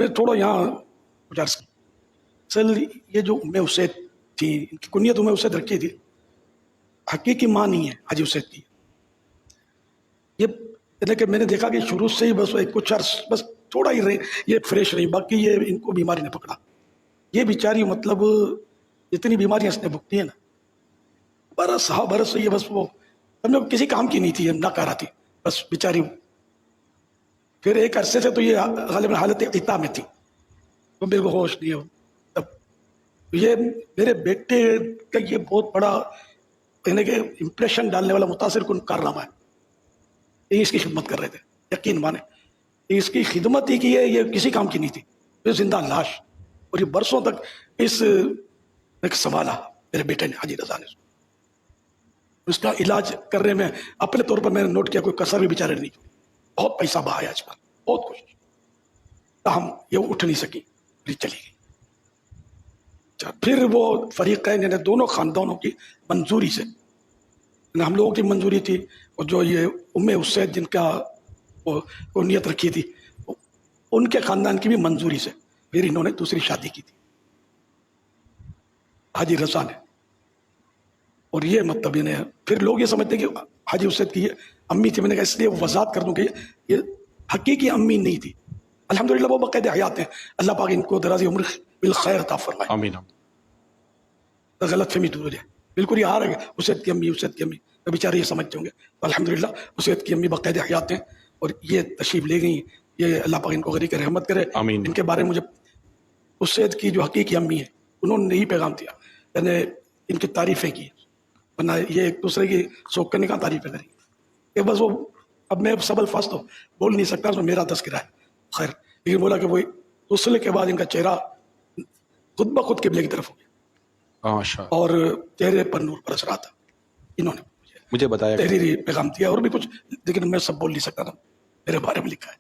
میں تھوڑا یہاں گزارش اصل یہ جو ام اسید تھی، ان کی کنیت ام اسید رکھی تھی، حقیقی ماں نہیں ہے حاجی اسید کی. یہ کہ میں نے دیکھا کہ شروع سے ہی بس کچھ عرص بس تھوڑا ہی رہے یہ فریش رہی، باقی یہ ان کو بیماری نے پکڑا. یہ بیچاری مطلب اتنی بیماریاں اس نے بھگتی ہیں نا، برس ہاں برس یہ بس وہ سمجھو کسی کام کی نہیں تھی، نہ کر رہا تھی بس بیچاری. پھر ایک عرصے سے تو یہ غالباً حالت عطا میں تھی، تو میرے کو ہوش نہیں ہو. تب یہ میرے بیٹے کا یہ بہت بڑا کہنے کے امپریشن ڈالنے والا متاثر کن کارنامہ ہے. یہ اس کی خدمت کر رہے تھے، یقین مانے اس کی خدمت ہی کی ہے، یہ کسی کام کی نہیں تھی. یہ زندہ لاش، اور یہ برسوں تک اس ایک سنبھالا میرے بیٹے نے حاجی رضا نے. اس کا علاج کرنے میں اپنے طور پر میں نے نوٹ کیا کوئی کسر بھی بیچارے نہیں چھوڑی. بہت پیسہ بہایا آج پر، بہت کوشش، تاہم یہ اٹھ نہیں سکی، پھر چلی گئی. پھر وہ فریقین یعنی دونوں خاندانوں کی منظوری سے، ہم لوگوں کی منظوری تھی، اور جو یہ ام اسید جن کا وہ نیت رکھی تھی ان کے خاندان کی بھی منظوری سے پھر انہوں نے دوسری شادی کی تھی حاجی رضا نے. اور یہ مطلب انہیں پھر لوگ یہ سمجھتے ہیں کہ حاجی اسید کی یہ امی تھی. میں نے کہا اس لیے وضاحت کر دوں کہ یہ حقیقی امی نہیں تھی. الحمدللہ وہ باقاعدہ حیات ہیں، اللہ پاک ان کو دراز عمر بالخیر عطا فرمائے. آمین. غلط فہمی دور ہو جائے. بالکل یہ آ رہا ہے اسید کی امی، اسید کی امی، تو بیچارے یہ سمجھتے ہوں گے. تو الحمدللہ اسید کی امی باقاعدہ حیات ہیں، اور یہ تشریف لے گئی. یہ اللہ پاک ان کو غریق رحمت کرے. آمین. ان کے بارے میں مجھے اسید کی جو حقیقی امی ہے انہوں نے یہی پیغام دیا، یعنی ان کی تعریفیں کی، ورنہ یہ ایک دوسرے کی سوک کرنے کا تعریفیں کریں گے. کہ بس وہ اب میں سب الفاظ تو بول نہیں سکتا، تو میرا تذکرہ ہے. خیر، لیکن بولا کہ وہ غسل کے بعد ان کا چہرہ خود بخود قبلے کی طرف ہو گیا، اور چہرے پر نور برس رہا تھا. انہوں نے مجھے بتایا تحریری پیغام دیا اور بھی کچھ، لیکن میں سب بول نہیں سکتا تھا، میرے بارے میں لکھا ہے.